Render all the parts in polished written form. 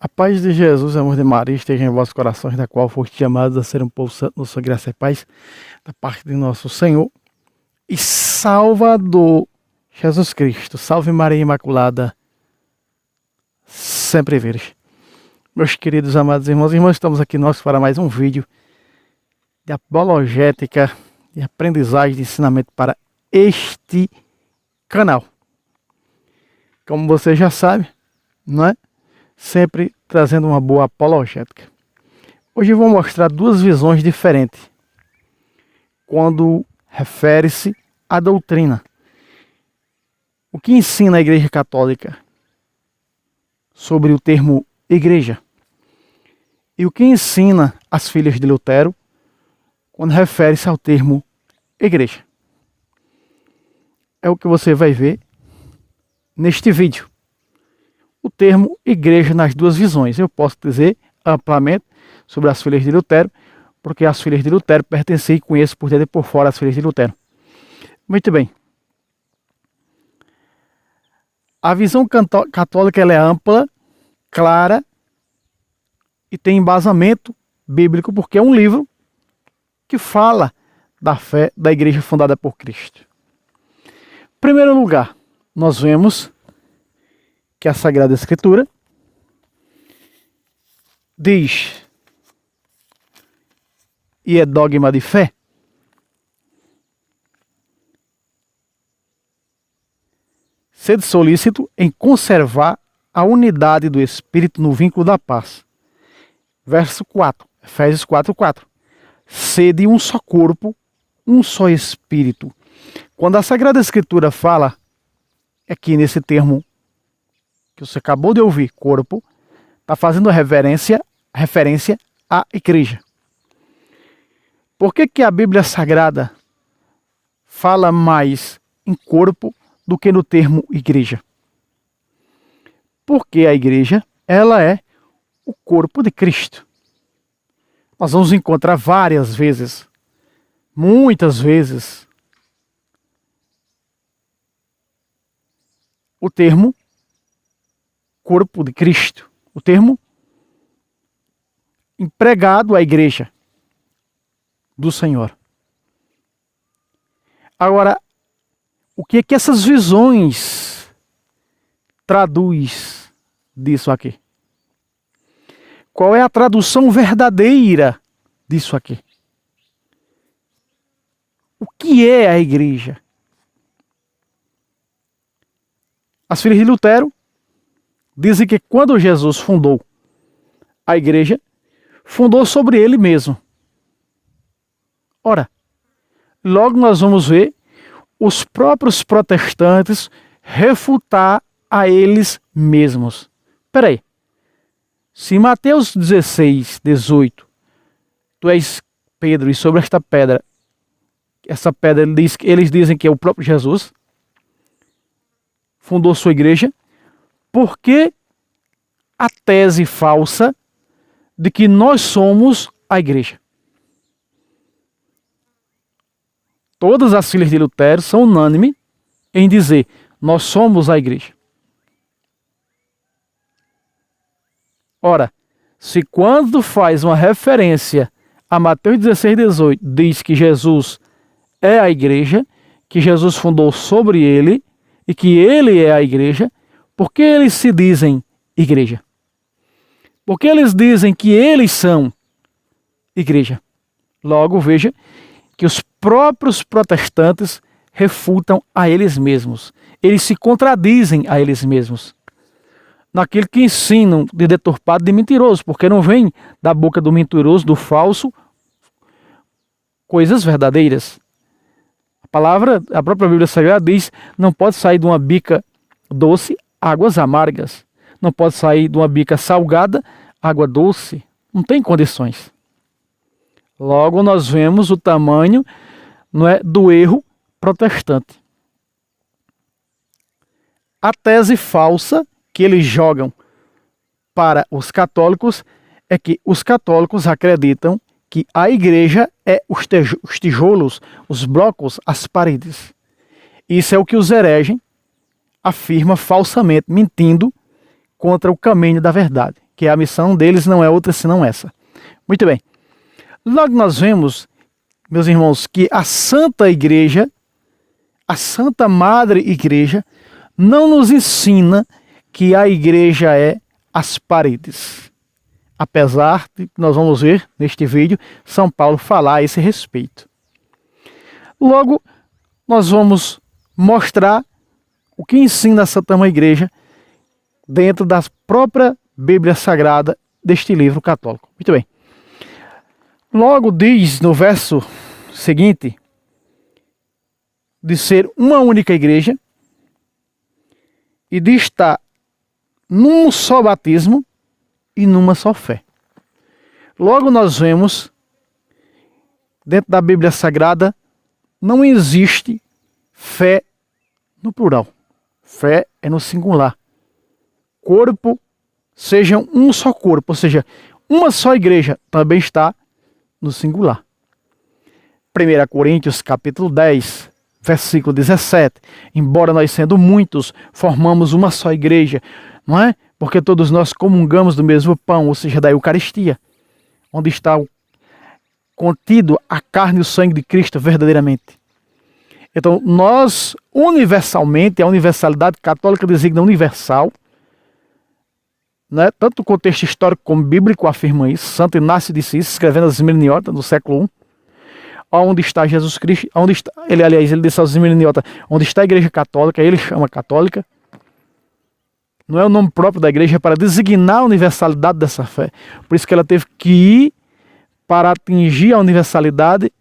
A paz de Jesus, amor de Maria, esteja em vossos corações, da qual foste chamados a ser um povo santo, no sua graça e paz, da parte de nosso Senhor e Salvador Jesus Cristo. Salve Maria Imaculada, sempre virgem. Meus queridos amados irmãos e irmãs, estamos aqui nós para mais um vídeo de apologética, de aprendizagem, de ensinamento para este canal. Como você já sabe, não é? Sempre trazendo uma boa apologética. Hoje eu vou mostrar duas visões diferentes quando refere-se à doutrina. O que ensina a Igreja Católica sobre o termo igreja e o que ensina as filhas de Lutero quando refere-se ao termo igreja. É o que você vai ver neste vídeo. O termo igreja nas duas visões. Eu posso dizer amplamente sobre as filhas de Lutero, porque as filhas de Lutero pertencem e conheço por dentro e por fora as filhas de Lutero. Muito bem. A visão católica ela é ampla, clara e tem embasamento bíblico, porque é um livro que fala da fé da igreja fundada por Cristo. Em primeiro lugar, nós vemos que a Sagrada Escritura diz, e é dogma de fé, sede solícito em conservar a unidade do Espírito no vínculo da paz. Verso 4, Efésios 4:4. Sede um só corpo, um só Espírito. Quando a Sagrada Escritura fala, aqui nesse termo que você acabou de ouvir, corpo, está fazendo referência à igreja. Por que a Bíblia Sagrada fala mais em corpo do que no termo igreja? Porque a igreja, ela é o corpo de Cristo. Nós vamos encontrar várias vezes, muitas vezes, o termo corpo de Cristo, o termo empregado à igreja do Senhor. Agora, o que é que essas visões traduz disso aqui? Qual é a tradução verdadeira disso aqui? O que é a igreja? As filhas de Lutero dizem que quando Jesus fundou a igreja, fundou sobre ele mesmo. Ora, logo nós vamos ver os próprios protestantes refutar a eles mesmos. Espera aí. Se em Mateus 16:18, tu és Pedro e sobre esta pedra, essa pedra eles dizem que é o próprio Jesus, fundou sua igreja, por que a tese falsa de que nós somos a igreja? Todas as filhas de Lutero são unânimes em dizer, nós somos a igreja. Ora, se quando faz uma referência a Mateus 16:18, diz que Jesus é a igreja, que Jesus fundou sobre ele e que ele é a igreja, por que eles se dizem igreja? Por que eles dizem que eles são igreja? Logo, veja que os próprios protestantes refutam a eles mesmos. Eles se contradizem a eles mesmos naquilo que ensinam de deturpado, de mentiroso, porque não vem da boca do mentiroso, do falso, coisas verdadeiras. A própria Bíblia Sagrada diz, não pode sair de uma bica doce águas amargas. Não pode sair de uma bica salgada água doce. Não tem condições. Logo nós vemos o tamanho, não é, do erro protestante. A tese falsa que eles jogam para os católicos é que os católicos acreditam que a igreja é os tijolos, os blocos, as paredes. Isso é o que os hereges afirmam falsamente, mentindo contra o caminho da verdade, porque a missão deles não é outra senão essa. Muito bem. Logo nós vemos, meus irmãos, que a Santa Igreja, a Santa Madre Igreja, não nos ensina que a igreja é as paredes. Apesar de que nós vamos ver neste vídeo São Paulo falar a esse respeito. Logo, nós vamos mostrar o que ensina a Santa Mãe Igreja dentro da própria Bíblia Sagrada deste livro católico. Muito bem. Logo diz no verso seguinte, de ser uma única igreja e de estar num só batismo e numa só fé. Logo nós vemos, dentro da Bíblia Sagrada, não existe fé no plural. Fé é no singular. Corpo, seja um só corpo, ou seja, uma só igreja também está no singular. 1 Coríntios capítulo 10, versículo 17. Embora nós sendo muitos, formamos uma só igreja, não é? Porque todos nós comungamos do mesmo pão, ou seja, da Eucaristia, onde está contido a carne e o sangue de Cristo verdadeiramente. Então, nós, universalmente, a universalidade católica designa universal, né? Tanto o contexto histórico como bíblico afirma isso. Santo Inácio disse isso, escrevendo as Esmeriliotas no século I. Onde está Jesus Cristo, onde está, ele disse aos Esmeriliotas, onde está a igreja católica, ele chama católica. Não é o nome próprio da igreja, é para designar a universalidade dessa fé. Por isso que ela teve que ir para atingir a universalidade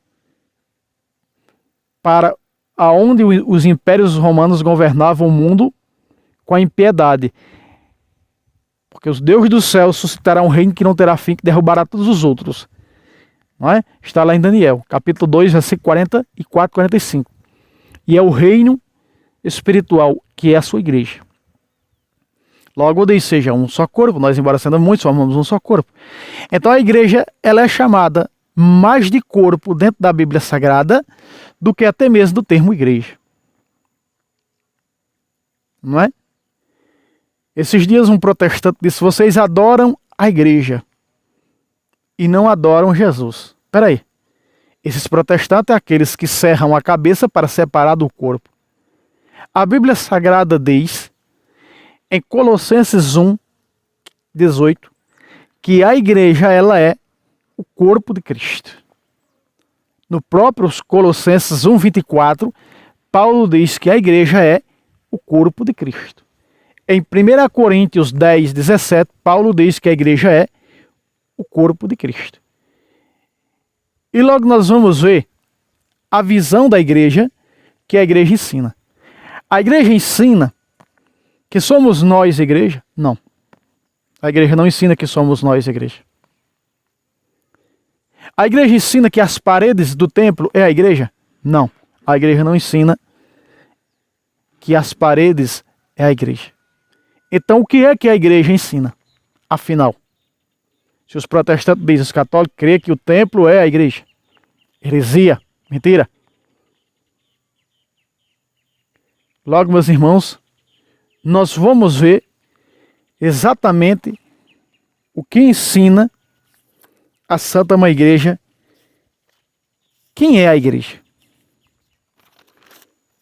para aonde os impérios romanos governavam o mundo com a impiedade. Porque os deuses do céu suscitarão um reino que não terá fim, que derrubará todos os outros. Não é? Está lá em Daniel, capítulo 2, versículo 44 e 45. E é o reino espiritual, que é a sua igreja. Logo diz, seja um só corpo, nós embora sendo muitos, formamos um só corpo. Então a igreja, ela é chamada mais de corpo dentro da Bíblia Sagrada do que até mesmo do termo igreja. Não é? Esses dias um protestante disse, vocês adoram a igreja e não adoram Jesus. Espera aí. Esses protestantes são aqueles que cerram a cabeça para separar do corpo. A Bíblia Sagrada diz, em Colossenses 1, 18, que a igreja ela é o corpo de Cristo. No próprio Colossenses 1, 24, Paulo diz que a igreja é o corpo de Cristo. Em 1 Coríntios 10, 17, Paulo diz que a igreja é o corpo de Cristo. E logo nós vamos ver a visão da igreja que a igreja ensina. A igreja ensina que somos nós, igreja? Não. A igreja não ensina que somos nós, igreja. A igreja ensina que as paredes do templo é a igreja? Não. A igreja não ensina que as paredes é a igreja. Então, o que é que a igreja ensina? Afinal, se os protestantes dizem, os católicos creem que o templo é a igreja. Heresia. Mentira. Logo, meus irmãos, nós vamos ver exatamente o que ensina a Santa Mãe Igreja. Quem é a igreja?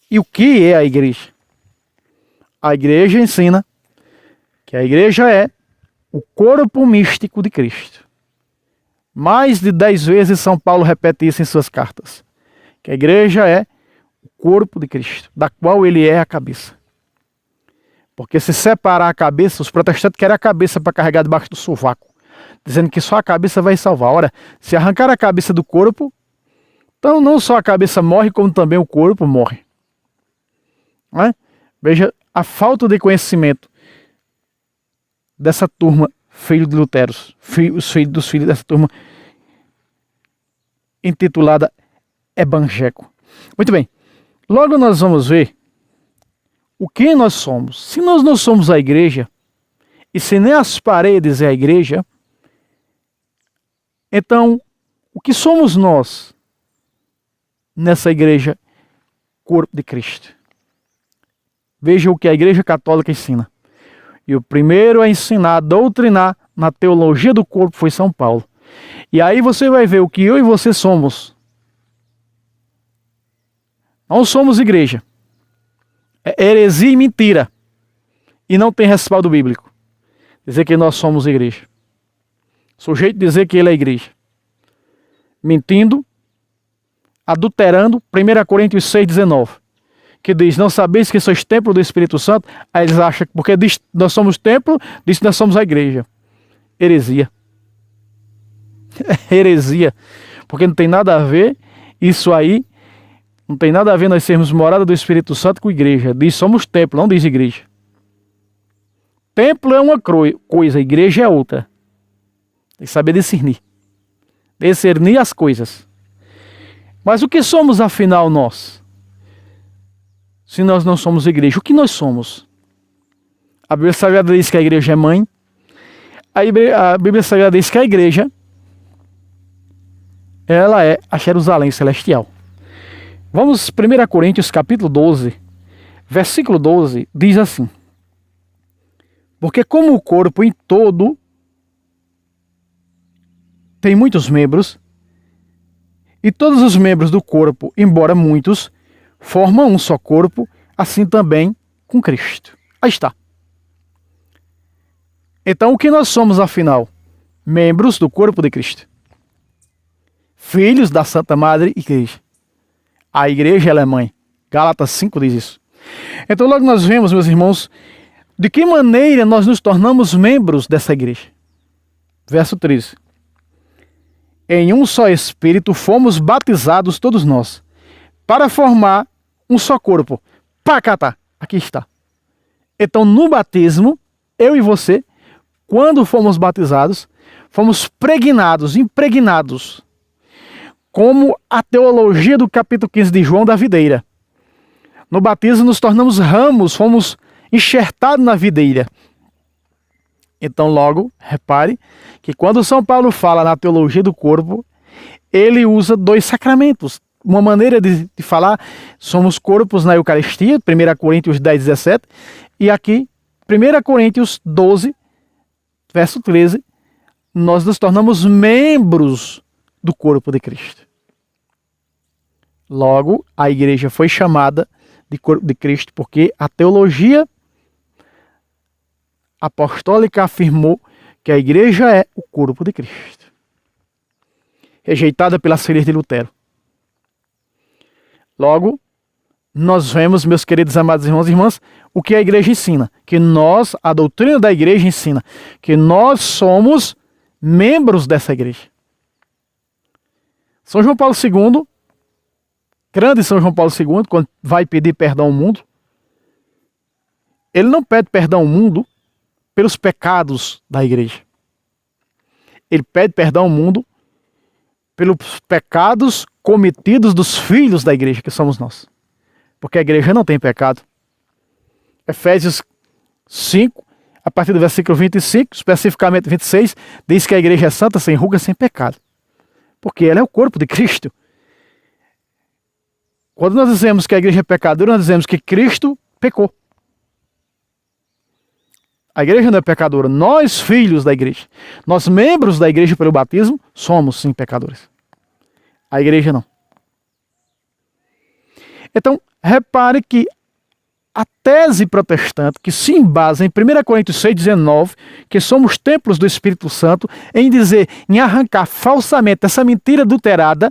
E o que é a igreja? A igreja ensina que a igreja é o corpo místico de Cristo. Mais de 10 vezes São Paulo repete isso em suas cartas. Que a igreja é o corpo de Cristo, da qual ele é a cabeça. Porque se separar a cabeça, os protestantes querem a cabeça para carregar debaixo do sovaco, dizendo que só a cabeça vai salvar. Ora, se arrancar a cabeça do corpo, então não só a cabeça morre, como também o corpo morre. Não é? Veja a falta de conhecimento dessa turma, filho de Lutero, os filhos dos filhos dessa turma intitulada Evangélico. Muito bem, logo nós vamos ver o que nós somos. Se nós não somos a igreja, e se nem as paredes é a igreja, então o que somos nós nessa igreja, corpo de Cristo? Veja o que a igreja católica ensina. E o primeiro a ensinar, a doutrinar na teologia do corpo foi São Paulo. E aí você vai ver o que eu e você somos. Não somos igreja. É heresia e mentira. E não tem respaldo bíblico. Dizer que nós somos igreja. Sujeito dizer que ele é igreja. Mentindo, adulterando, 1 Coríntios 6,19. Que diz, não sabeis que sois templo do Espírito Santo? Aí eles acham que porque diz nós somos templo, diz que nós somos a igreja. Heresia. Heresia. Porque não tem nada a ver isso aí. Não tem nada a ver nós sermos morada do Espírito Santo com igreja. Diz somos templo, não diz igreja. Templo é uma coisa, igreja é outra. Tem que saber discernir. Discernir as coisas. Mas o que somos afinal nós? Se nós não somos igreja, o que nós somos? A Bíblia Sagrada diz que a igreja é mãe. A Bíblia Sagrada diz que a igreja, ela é a Jerusalém celestial. Vamos 1 Coríntios capítulo 12, versículo 12, diz assim. Porque como o corpo em todo tem muitos membros, e todos os membros do corpo, embora muitos, formam um só corpo, assim também com Cristo. Aí está. Então o que nós somos afinal? Membros do corpo de Cristo. Filhos da Santa Madre Igreja. A igreja ela é mãe. Gálatas 5 diz isso. Então logo nós vemos, meus irmãos, de que maneira nós nos tornamos membros dessa igreja. Verso 13. Em um só Espírito fomos batizados todos nós, para formar um só corpo. Pacatá, aqui está. Então no batismo, eu e você, quando fomos batizados, fomos impregnados, como a teologia do capítulo 15 de João da videira. No batismo nos tornamos ramos, fomos enxertados na videira. Então logo, repare, que quando São Paulo fala na teologia do corpo, ele usa dois sacramentos. Uma maneira de falar, somos corpos na Eucaristia, 1 Coríntios 10, 17, e aqui, 1 Coríntios 12, verso 13, nós nos tornamos membros do corpo de Cristo. Logo, a igreja foi chamada de corpo de Cristo porque a teologia apostólica afirmou que a igreja é o corpo de Cristo. Rejeitada pelas filhas de Lutero. Logo, nós vemos, meus queridos amados irmãos e irmãs, o que a igreja ensina. Que nós, a doutrina da igreja ensina, que nós somos membros dessa igreja. São João Paulo II, grande São João Paulo II, quando vai pedir perdão ao mundo, ele não pede perdão ao mundo pelos pecados da igreja. Ele pede perdão ao mundo pelos pecados cometidos dos filhos da igreja, que somos nós. Porque a igreja não tem pecado. Efésios 5, a partir do versículo 25, especificamente 26, diz que a igreja é santa, sem ruga, sem pecado. Porque ela é o corpo de Cristo. Quando nós dizemos que a igreja é pecadora, nós dizemos que Cristo pecou. A igreja não é pecadora. Nós, filhos da igreja, nós, membros da igreja pelo batismo, somos sim pecadores. A igreja não. Então, repare que a tese protestante, que se embasa em 1 Coríntios 6,19, que somos templos do Espírito Santo, em dizer, em arrancar falsamente essa mentira adulterada,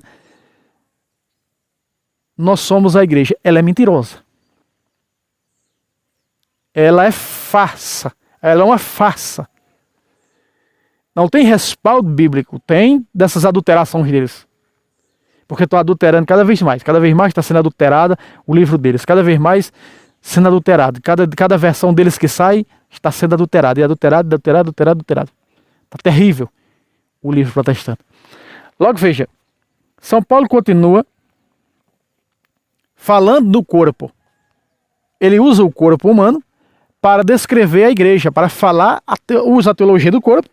nós somos a igreja. Ela é mentirosa. Ela é farsa. Ela é uma farsa. Não tem respaldo bíblico. Tem dessas adulterações deles. Porque estão adulterando cada vez mais. Cada vez mais está sendo adulterada o livro deles. Cada vez mais sendo adulterado. Cada versão deles que sai está sendo adulterada. E adulterado. Está terrível o livro protestante. Logo veja. São Paulo continua falando do corpo. Ele usa o corpo humano para descrever a igreja, para falar, usa a teologia do corpo,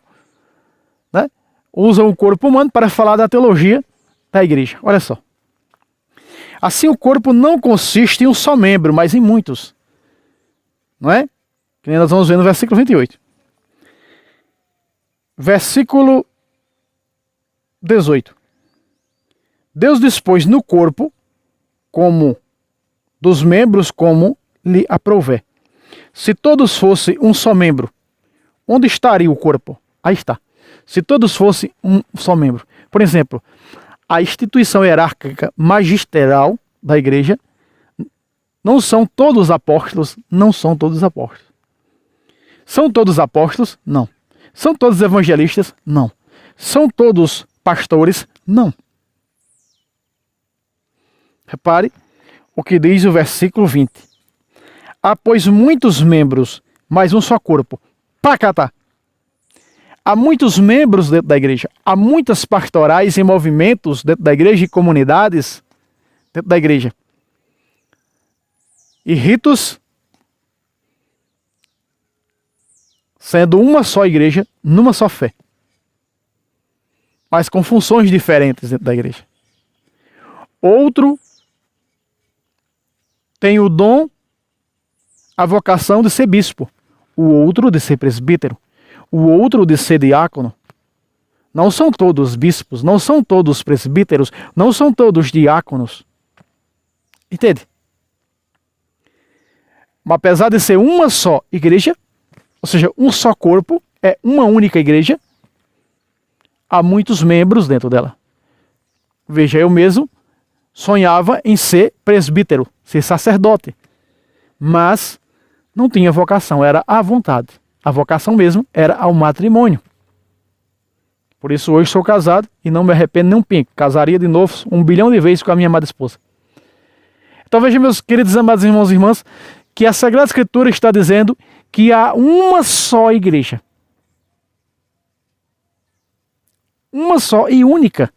né? Usa o corpo humano para falar da teologia da igreja. Olha só. Assim o corpo não consiste em um só membro, mas em muitos. Não é? Que nem nós vamos ver no versículo 28. Versículo 18. Deus dispôs no corpo, como dos membros, como lhe aprouver. Se todos fossem um só membro, onde estaria o corpo? Aí está. Se todos fossem um só membro. Por exemplo, a instituição hierárquica magisterial da igreja não são todos apóstolos, não são todos apóstolos. São todos apóstolos? Não. São todos evangelistas? Não. São todos pastores? Não. Repare o que diz o versículo 20. Há, pois, muitos membros, mas um só corpo. Pacatá. Há muitos membros dentro da igreja. Há muitas pastorais e movimentos dentro da igreja e comunidades dentro da igreja. E ritos, sendo uma só igreja, numa só fé. Mas com funções diferentes dentro da igreja. Outro tem o dom, a vocação de ser bispo. O outro de ser presbítero. O outro de ser diácono. Não são todos bispos, não são todos presbíteros, não são todos diáconos. Entende? Mas apesar de ser uma só igreja, ou seja, um só corpo, é uma única igreja, há muitos membros dentro dela. Veja, eu mesmo sonhava em ser presbítero, ser sacerdote, mas não tinha vocação, era à vontade. A vocação mesmo era ao matrimônio. Por isso hoje sou casado e não me arrependo nem um pingo. Casaria de novo 1 bilhão de vezes com a minha amada esposa. Então veja, meus queridos amados irmãos e irmãs, que a Sagrada Escritura está dizendo que há uma só igreja. Uma só e única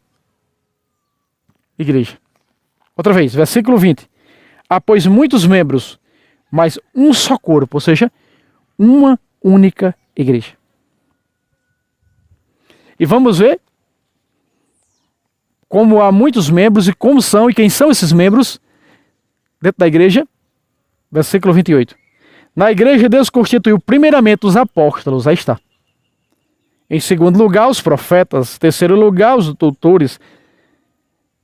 igreja. Outra vez, versículo 20. Há, pois, muitos membros, mas um só corpo, ou seja, uma única igreja. E vamos ver como há muitos membros e como são e quem são esses membros dentro da igreja. Versículo 28. Na igreja, Deus constituiu primeiramente os apóstolos, aí está. Em segundo lugar, os profetas. Em terceiro lugar, os doutores.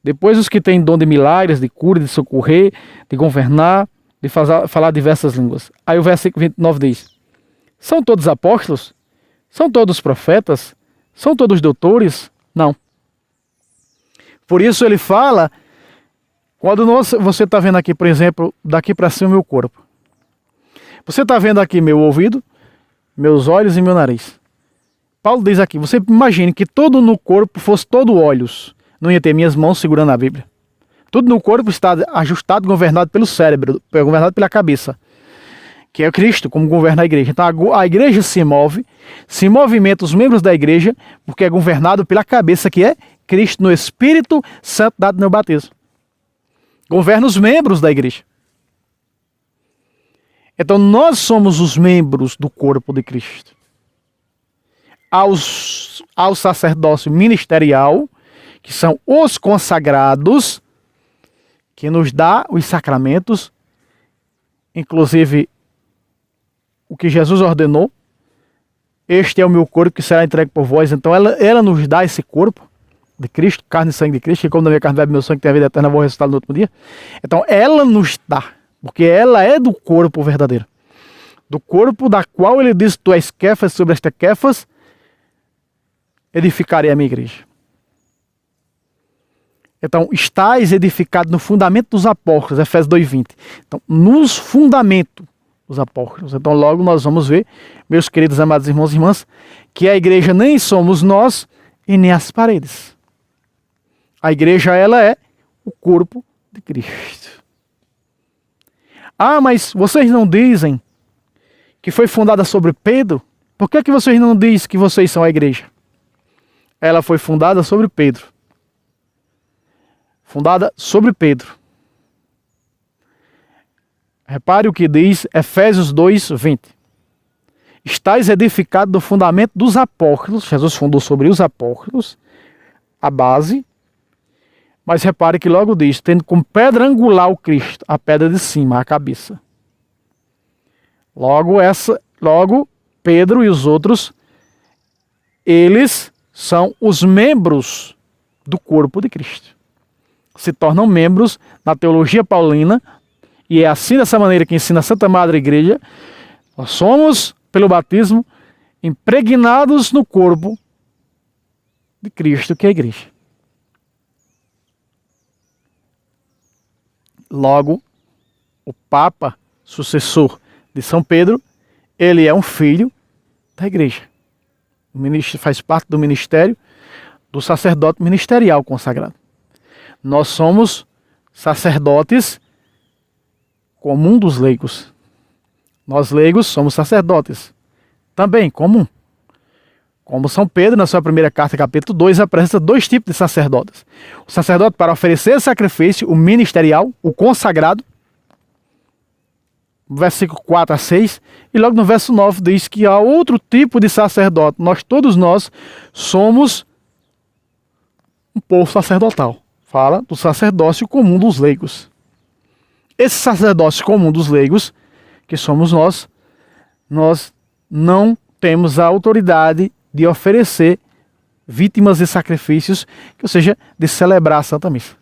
Depois, os que têm dom de milagres, de cura, de socorrer, de governar, de falar diversas línguas. Aí o versículo 29 diz: são todos apóstolos? São todos profetas? São todos doutores? Não. Por isso ele fala, quando você está vendo aqui, por exemplo, daqui para cima o meu corpo. Você está vendo aqui meu ouvido, meus olhos e meu nariz. Paulo diz aqui, você imagine que tudo no corpo fosse todo olhos. Não ia ter minhas mãos segurando a Bíblia. Tudo no corpo está ajustado, governado pelo cérebro, governado pela cabeça, que é Cristo, como governa a igreja. Então a igreja se movimenta os membros da igreja, porque é governado pela cabeça, que é Cristo, no Espírito Santo dado no batismo. Governa os membros da igreja. Então nós somos os membros do corpo de Cristo. Ao sacerdócio ministerial, que são os consagrados, que nos dá os sacramentos, inclusive o que Jesus ordenou. Este é o meu corpo que será entregue por vós. Então ela nos dá esse corpo de Cristo, carne e sangue de Cristo, que como da minha carne bebe meu sangue, tem a vida eterna, vou ressuscitar no último dia. Então ela nos dá, porque ela é do corpo verdadeiro. Do corpo da qual ele diz, tu és Quefas, sobre esta Quefas edificarei a minha igreja. Então, estáis edificados no fundamento dos apóstolos, Efésios 2:20. Então, nos fundamentos dos apóstolos. Então, logo nós vamos ver, meus queridos amados irmãos e irmãs, que a igreja nem somos nós e nem as paredes. A igreja, ela é o corpo de Cristo. Ah, mas vocês não dizem que foi fundada sobre Pedro? Por que vocês não dizem que vocês são a igreja? Ela foi fundada sobre Pedro. Fundada sobre Pedro. Repare o que diz Efésios 2:20. Estais edificados no fundamento dos apóstolos. Jesus fundou sobre os apóstolos a base. Mas repare que logo diz, tendo como pedra angular o Cristo, a pedra de cima, a cabeça. Logo Pedro e os outros eles são os membros do corpo de Cristo. Se tornam membros na teologia paulina, e é assim, dessa maneira que ensina a Santa Madre Igreja, nós somos, pelo batismo, impregnados no corpo de Cristo, que é a Igreja. Logo, o Papa, sucessor de São Pedro, ele é um filho da Igreja. O ministro faz parte do ministério do sacerdote ministerial consagrado. Nós somos sacerdotes comum dos leigos. Nós leigos somos sacerdotes também comum. Como São Pedro, na sua primeira carta, capítulo 2, apresenta dois tipos de sacerdotes. O sacerdote para oferecer sacrifício, o ministerial, o consagrado, versículo 4 a 6, e logo no verso 9 diz que há outro tipo de sacerdote. Todos nós somos um povo sacerdotal. Fala do sacerdócio comum dos leigos. Esse sacerdócio comum dos leigos, que somos nós não temos a autoridade de oferecer vítimas e sacrifícios, ou seja, de celebrar a Santa Missa.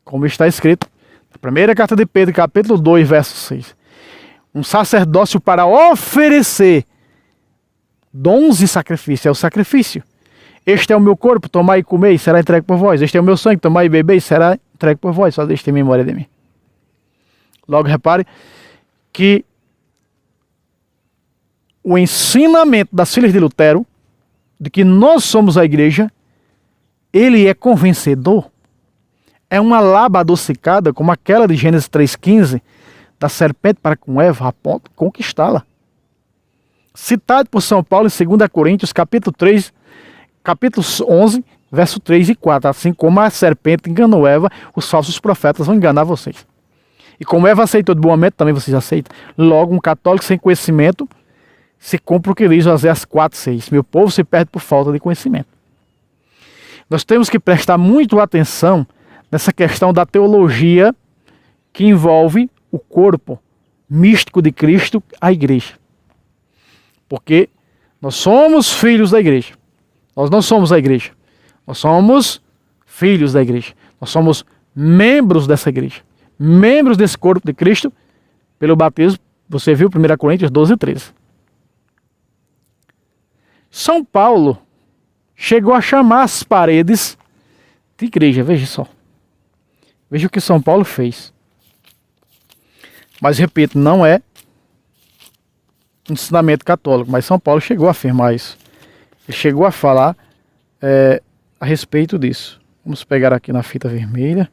Como está escrito na primeira carta de Pedro, capítulo 2, verso 6. Um sacerdócio para oferecer dons e sacrifícios, é o sacrifício. Este é o meu corpo, tomai e comei, será entregue por vós. Este é o meu sangue, tomai e bebei, será entregue por vós. Faz isto em memória de mim. Logo repare que o ensinamento das filhas de Lutero, de que nós somos a igreja, ele é convencedor. É uma lábia adocicada, como aquela de Gênesis 3,15, da serpente para com Eva, a ponto de conquistá-la. Citado por São Paulo em 2 Coríntios, capítulo 3, capítulo 11, verso 3 e 4. Assim como a serpente enganou Eva, os falsos profetas vão enganar vocês. E como Eva aceitou de bom momento, também vocês aceitam. Logo, um católico sem conhecimento se cumpre o que diz Oséias 4,6. Meu povo se perde por falta de conhecimento. Nós temos que prestar muito atenção nessa questão da teologia que envolve o corpo místico de Cristo, a igreja. Porque nós somos filhos da igreja. Nós não somos a igreja. Nós somos filhos da igreja. Nós somos membros dessa igreja. Membros desse corpo de Cristo pelo batismo. Você viu 1 Coríntios 12, 13. São Paulo chegou a chamar as paredes de igreja. Veja só. Veja o que São Paulo fez. Mas, repito, não é ensinamento católico, mas São Paulo chegou a afirmar isso. Ele chegou a falar a respeito disso. Vamos pegar aqui na fita vermelha.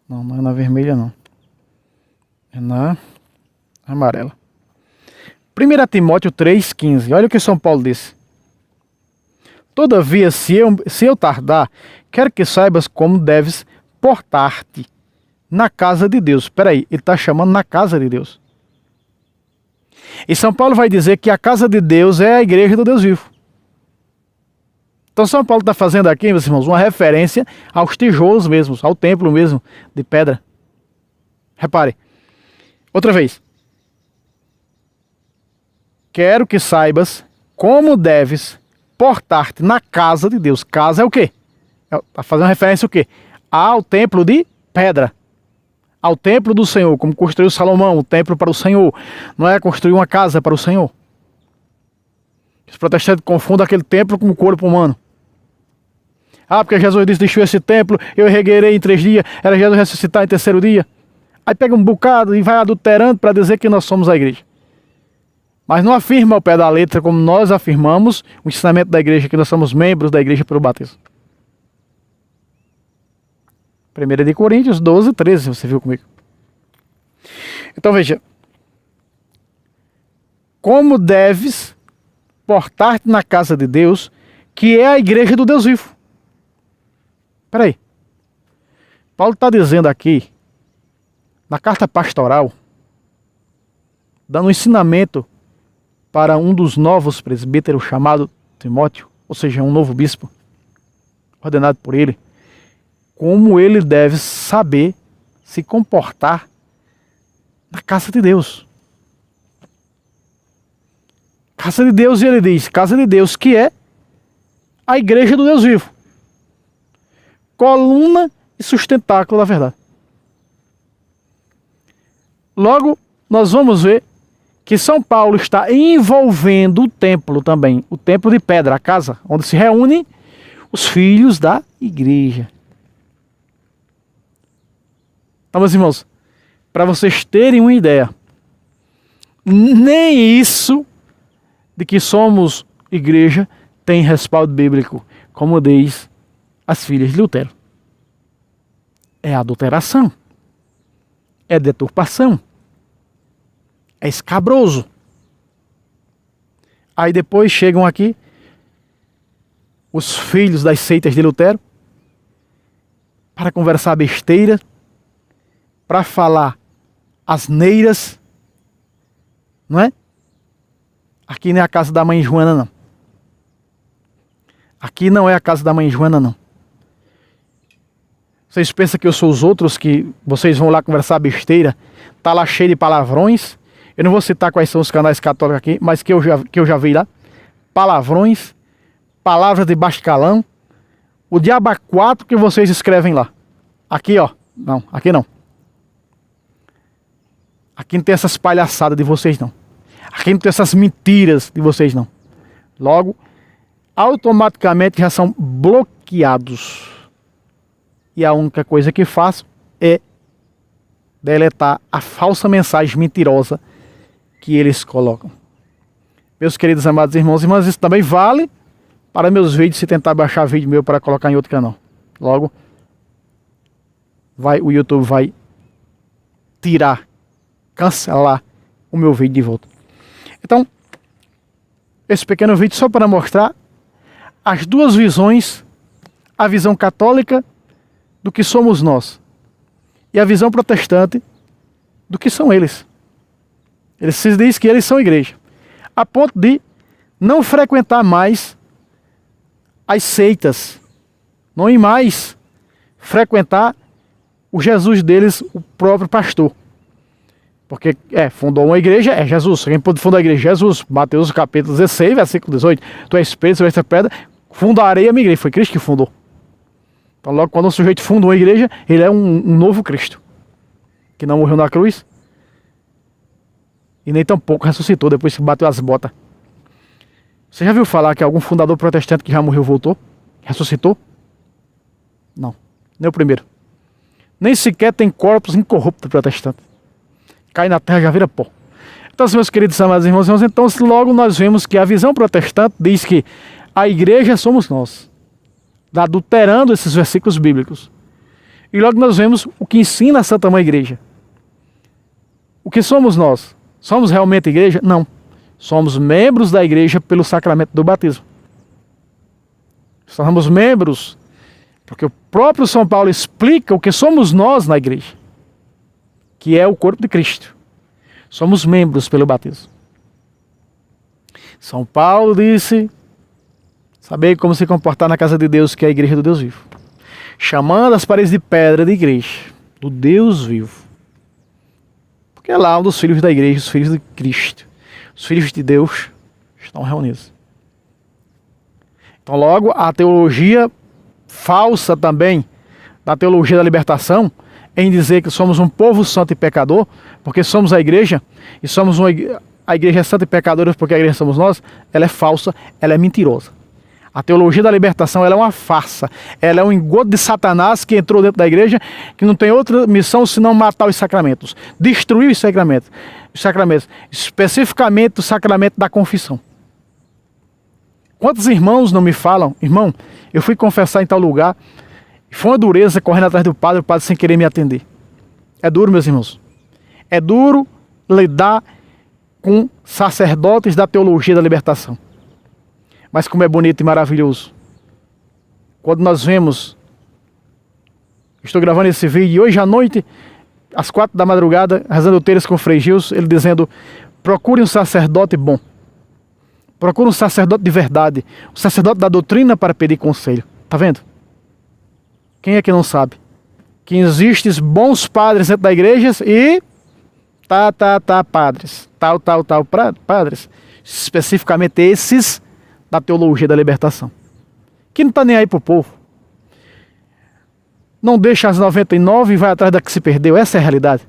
Não, não é na vermelha não. É na amarela. 1 Timóteo 3,15. Olha o que São Paulo disse. Todavia, se eu tardar, quero que saibas como deves portar-te na casa de Deus. Espera aí, ele está chamando na casa de Deus. E São Paulo vai dizer que a casa de Deus é a igreja do Deus vivo. Então São Paulo está fazendo aqui, meus irmãos, uma referência aos tijolos mesmos, ao templo mesmo, de pedra. Repare. Outra vez. Quero que saibas como deves portar-te na casa de Deus. Casa é o quê? Está fazendo referência ao quê? Ao templo de pedra. Ao templo do Senhor, como construiu Salomão, o templo para o Senhor. Não é construir uma casa para o Senhor. Os protestantes confundem aquele templo com o corpo humano. Ah, porque Jesus disse, deixou esse templo, eu regueirei em 3 dias, era Jesus ressuscitar em 3º dia. Aí pega um bocado e vai adulterando para dizer que nós somos a igreja. Mas não afirma ao pé da letra, como nós afirmamos, o ensinamento da igreja, que nós somos membros da igreja pelo batismo. 1 Coríntios 12, 13, você viu comigo. Então veja. Como deves portar-te na casa de Deus, que é a igreja do Deus vivo. Espera aí. Paulo está dizendo aqui, na carta pastoral, dando um ensinamento para um dos novos presbíteros chamado Timóteo, ou seja, um novo bispo, ordenado por ele, como ele deve saber se comportar na casa de Deus. Casa de Deus, e ele diz, casa de Deus, que é a igreja do Deus vivo. Coluna e sustentáculo da verdade. Logo, nós vamos ver que São Paulo está envolvendo o templo também, o templo de pedra, a casa onde se reúnem os filhos da igreja. Então, meus irmãos, para vocês terem uma ideia, nem isso de que somos igreja tem respaldo bíblico, como diz as filhas de Lutero. É adulteração, é deturpação, é escabroso. Aí depois chegam aqui os filhos das seitas de Lutero para conversar besteira, para falar asneiras, não é? Aqui não é a casa da mãe Joana, não. Aqui não é a casa da mãe Joana, não. Vocês pensam que eu sou os outros, que vocês vão lá conversar besteira, tá lá cheio de palavrões. Eu não vou citar quais são os canais católicos aqui, mas que eu já vi lá. Palavrões, palavras de baixo calão, o diabo 4 que vocês escrevem lá. Aqui, ó. Não, aqui não. Aqui não tem essas palhaçadas de vocês, não. Aqui não tem essas mentiras de vocês, não. Logo, automaticamente já são bloqueados. E a única coisa que faço é deletar a falsa mensagem mentirosa que eles colocam. Meus queridos amados irmãos e irmãs, isso também vale para meus vídeos, se tentar baixar vídeo meu para colocar em outro canal. Logo, o YouTube vai tirar, cancelar o meu vídeo de volta. Então, esse pequeno vídeo só para mostrar as duas visões, a visão católica do que somos nós e a visão protestante do que são eles. Eles se diz que eles são igreja, a ponto de não frequentar mais as seitas, não ir mais frequentar o Jesus deles, o próprio pastor. Porque fundou uma igreja, é Jesus. Quem pode fundar a igreja? Jesus. Mateus capítulo 16, versículo 18. Tu és Pedro, sobre esta pedra fundarei a minha igreja. Foi Cristo que fundou. Então logo quando um sujeito funda uma igreja, ele é um novo Cristo. Que não morreu na cruz. E nem tampouco ressuscitou depois que bateu as botas. Você já viu falar que algum fundador protestante que já morreu voltou? Ressuscitou? Não. Nem o primeiro. Nem sequer tem corpos incorruptos protestantes. Cai na terra já vira pó. Então, meus queridos amados irmãos, então logo nós vemos que a visão protestante diz que a igreja somos nós, adulterando esses versículos bíblicos. E logo nós vemos o que ensina a Santa Mãe Igreja. O que somos nós? Somos realmente igreja? Não. Somos membros da igreja pelo sacramento do batismo. Somos membros porque o próprio São Paulo explica o que somos nós na igreja, que é o corpo de Cristo. Somos membros pelo batismo. São Paulo disse: saber como se comportar na casa de Deus, que é a igreja do Deus vivo. Chamando as paredes de pedra de igreja, do Deus vivo. Porque é lá onde os filhos da igreja, os filhos de Cristo, os filhos de Deus estão reunidos. Então logo a teologia falsa também, da teologia da libertação, em dizer que somos um povo santo e pecador, porque somos a igreja, e somos a igreja é santa e pecadora porque a igreja somos nós, ela é falsa, ela é mentirosa. A teologia da libertação, ela é uma farsa, ela é um engodo de Satanás que entrou dentro da igreja, que não tem outra missão senão matar os sacramentos, destruir os sacramentos, especificamente o sacramento da confissão. Quantos irmãos não me falam: irmão, eu fui confessar em tal lugar, foi uma dureza correndo atrás do padre, o padre sem querer me atender. É duro, meus irmãos. É duro lidar com sacerdotes da teologia da libertação. Mas como é bonito e maravilhoso. Quando nós vemos, estou gravando esse vídeo, e hoje à noite, às 4 da madrugada, rezando terço com o Frei Gilson, ele dizendo: procure um sacerdote bom. Procure um sacerdote de verdade. Um sacerdote da doutrina para pedir conselho. Tá vendo? Quem é que não sabe? Que existem bons padres dentro da igreja e... padres. Padres. Especificamente esses da teologia da libertação. Que não está nem aí para o povo. Não deixa as 99 e vai atrás da que se perdeu. Essa é a realidade.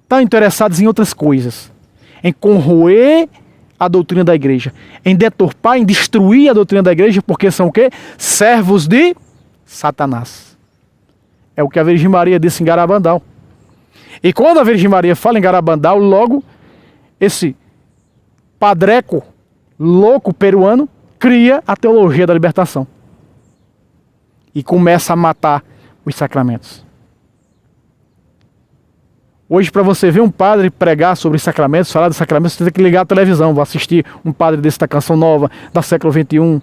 Estão interessados em outras coisas. Em corroer a doutrina da igreja. Em deturpar, em destruir a doutrina da igreja, porque são o quê? Servos de Satanás. É o que a Virgem Maria disse em Garabandal. E quando a Virgem Maria fala em Garabandal, logo esse padreco louco peruano cria a teologia da libertação. E começa a matar os sacramentos. Hoje, para você ver um padre pregar sobre os sacramentos, falar dos sacramentos, você tem que ligar a televisão, vou assistir um padre desse da Canção Nova, da século XXI,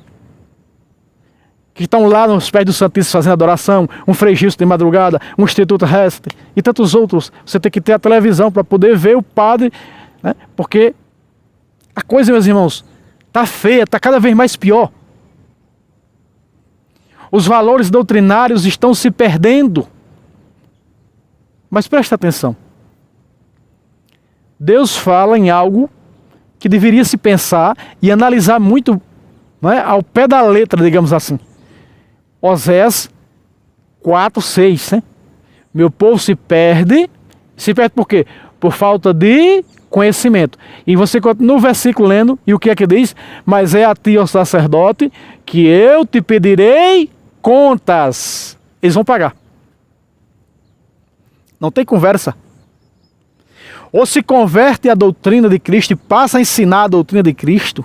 que estão lá nos pés do Santíssimo fazendo adoração, um Frei Gilson de madrugada, um Instituto Restre e tantos outros. Você tem que ter a televisão para poder ver o padre, né? Porque a coisa, meus irmãos, está feia, está cada vez mais pior. Os valores doutrinários estão se perdendo. Mas presta atenção. Deus fala em algo que deveria se pensar e analisar muito, né, ao pé da letra, digamos assim. Oséias 4:6, né? Meu povo se perde por quê? Por falta de conhecimento. E você continua o versículo lendo, e o que é que diz? Mas é a ti, ó sacerdote, que eu te pedirei contas. Eles vão pagar. Não tem conversa. Ou se converte à doutrina de Cristo e passa a ensinar a doutrina de Cristo,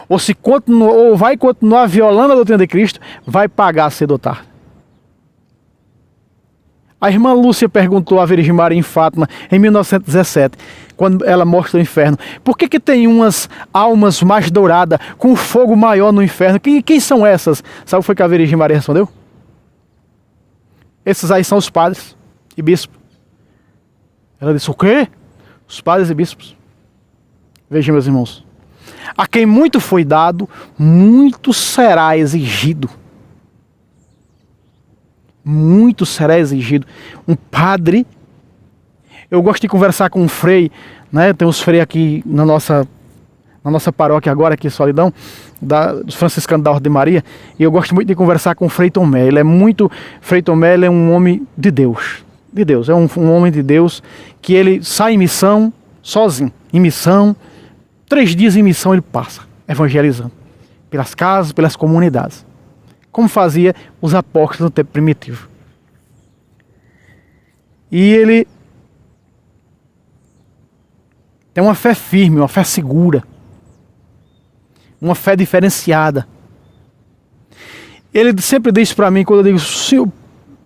ou vai continuar violando a doutrina de Cristo, vai pagar cedo ou tarde. A irmã Lúcia perguntou à Virgem Maria em Fátima, em 1917, quando ela mostra o inferno, por que tem umas almas mais douradas, com fogo maior no inferno? Quem são essas? Sabe o que foi que a Virgem Maria respondeu? Esses aí são os padres e bispos. Ela disse, o quê? Os padres e bispos. Vejam, meus irmãos. A quem muito foi dado, muito será exigido. Muito será exigido. Um padre, eu gosto de conversar com um frei, né? Tem uns freios aqui na nossa paróquia agora, aqui em Solidão, dos franciscanos da Ordem de Maria, e eu gosto muito de conversar com o Frei Tomé. Frei Tomé, ele é um homem de Deus. De Deus, é um homem de Deus, que ele sai em missão sozinho, em missão, 3 dias em missão ele passa, evangelizando, pelas casas, pelas comunidades, como fazia os apóstolos no tempo primitivo. E ele tem uma fé firme, uma fé segura, uma fé diferenciada. Ele sempre diz para mim, quando eu digo,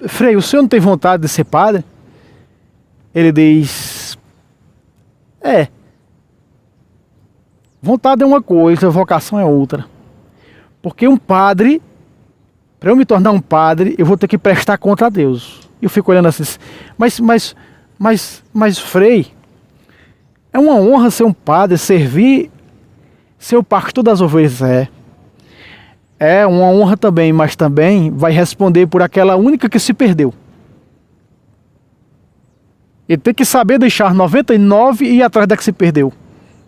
Frei, o senhor não tem vontade de ser padre? Ele diz, vontade é uma coisa, vocação é outra. Porque um padre, para eu me tornar um padre, eu vou ter que prestar conta a Deus. E eu fico olhando assim, mas Frei, é uma honra ser um padre, servir, ser o pastor das ovelhas, é uma honra também, mas também vai responder por aquela única que se perdeu. Ele tem que saber deixar 99 e ir atrás da que se perdeu.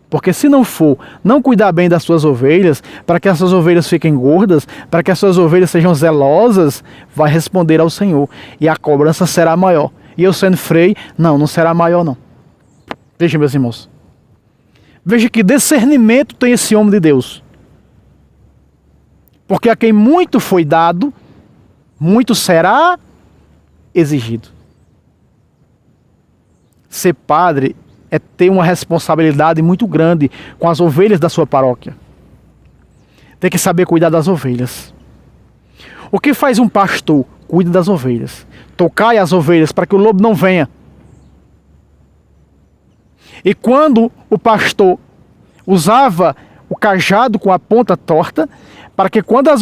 Porque se não for, não cuidar bem das suas ovelhas, para que as suas ovelhas fiquem gordas, para que as suas ovelhas sejam zelosas, vai responder ao Senhor. E a cobrança será maior. E eu sendo frei, não será maior não. Veja, meus irmãos. Veja que discernimento tem esse homem de Deus. Porque a quem muito foi dado, muito será exigido. Ser padre é ter uma responsabilidade muito grande com as ovelhas da sua paróquia. Tem que saber cuidar das ovelhas. O que faz um pastor? Cuida das ovelhas. Tocai as ovelhas para que o lobo não venha. E quando o pastor usava o cajado com a ponta torta, para que quando a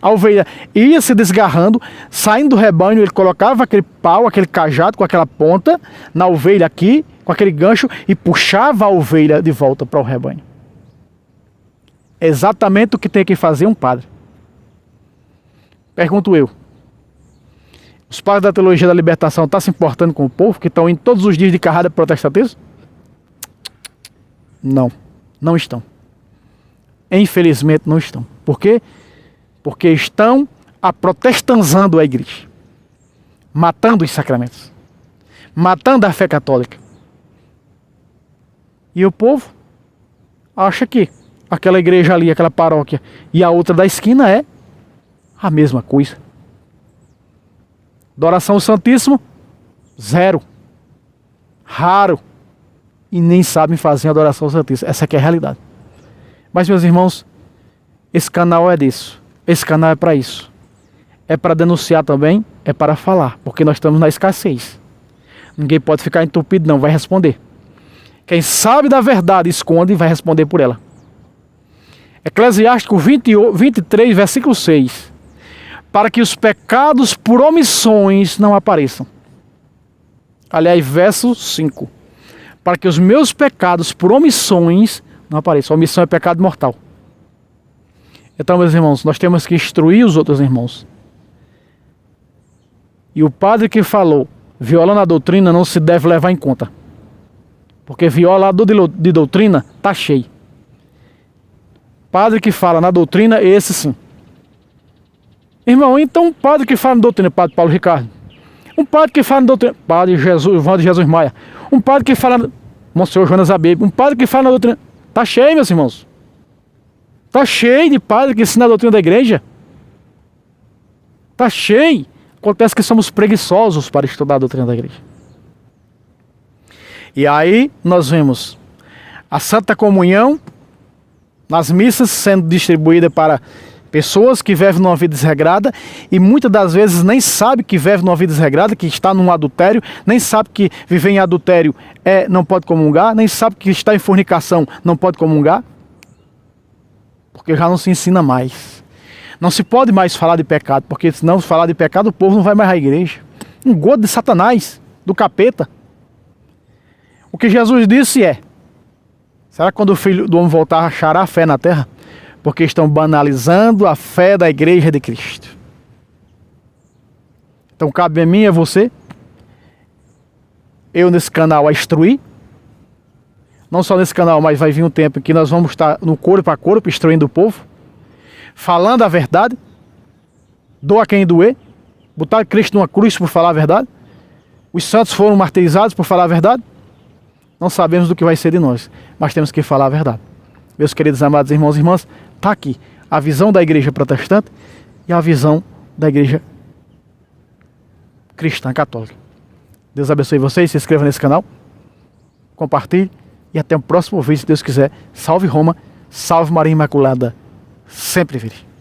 ovelha ia se desgarrando, saindo do rebanho, ele colocava aquele pau, aquele cajado com aquela ponta na ovelha aqui, com aquele gancho, e puxava a ovelha de volta para o rebanho. É exatamente o que tem que fazer um padre. Pergunto eu. Os padres da teologia da libertação estão se importando com o povo, que estão indo todos os dias de carrada protestantismo? Não Não estão. Infelizmente não estão. Por quê? Porque estão aprotestanzando a igreja. Matando os sacramentos. Matando a fé católica. E o povo acha que aquela igreja ali, aquela paróquia e a outra da esquina é a mesma coisa. Adoração ao Santíssimo, zero. Raro. E nem sabem fazer adoração ao Santíssimo. Essa aqui é a realidade. Mas, meus irmãos, esse canal é disso. Esse canal é para isso. É para denunciar também, é para falar. Porque nós estamos na escassez. Ninguém pode ficar entupido, não. Vai responder. Quem sabe da verdade esconde e vai responder por ela. Eclesiástico 23, versículo 6. Para que os pecados por omissões não apareçam. Aliás, verso 5. Para que os meus pecados por omissões não apareçam. Omissão é pecado mortal. Então, meus irmãos, nós temos que instruir os outros irmãos. E o padre que falou, violando a doutrina, não se deve levar em conta. Porque violador de doutrina está cheio. Padre que fala na doutrina, esse sim. Irmão, então um padre que fala na doutrina, padre Paulo Ricardo. Um padre que fala na doutrina, padre João de Jesus Maia. Um padre que fala, Monsenhor Jonas Abebe. Um padre que fala na doutrina. Está cheio, meus irmãos. Está cheio de padre que ensina a doutrina da igreja. Está cheio. Acontece que somos preguiçosos para estudar a doutrina da igreja. E aí nós vemos a Santa Comunhão nas missas sendo distribuída para pessoas que vivem numa vida desregrada e muitas das vezes nem sabe que vive numa vida desregrada, que está num adultério, nem sabe que viver em adultério não pode comungar, nem sabe que está em fornicação não pode comungar, porque já não se ensina mais. Não se pode mais falar de pecado, porque se não falar de pecado o povo não vai mais à igreja. Um gosto de Satanás, do capeta. O que Jesus disse é: será que quando o Filho do Homem voltar achará a fé na terra? Porque estão banalizando a fé da igreja de Cristo. Então cabe a mim e a você, eu nesse canal a instruir. Não só nesse canal, mas vai vir um tempo em que nós vamos estar no corpo a corpo, instruindo o povo. Falando a verdade. Doa quem doer. Botar Cristo numa cruz por falar a verdade. Os santos foram martirizados por falar a verdade. Não sabemos do que vai ser de nós, mas temos que falar a verdade. Meus queridos amados irmãos e irmãs, está aqui a visão da igreja protestante e a visão da igreja cristã católica. Deus abençoe vocês, se inscreva nesse canal, compartilhe e até o próximo vídeo, se Deus quiser. Salve Roma, salve Maria Imaculada, sempre virgem.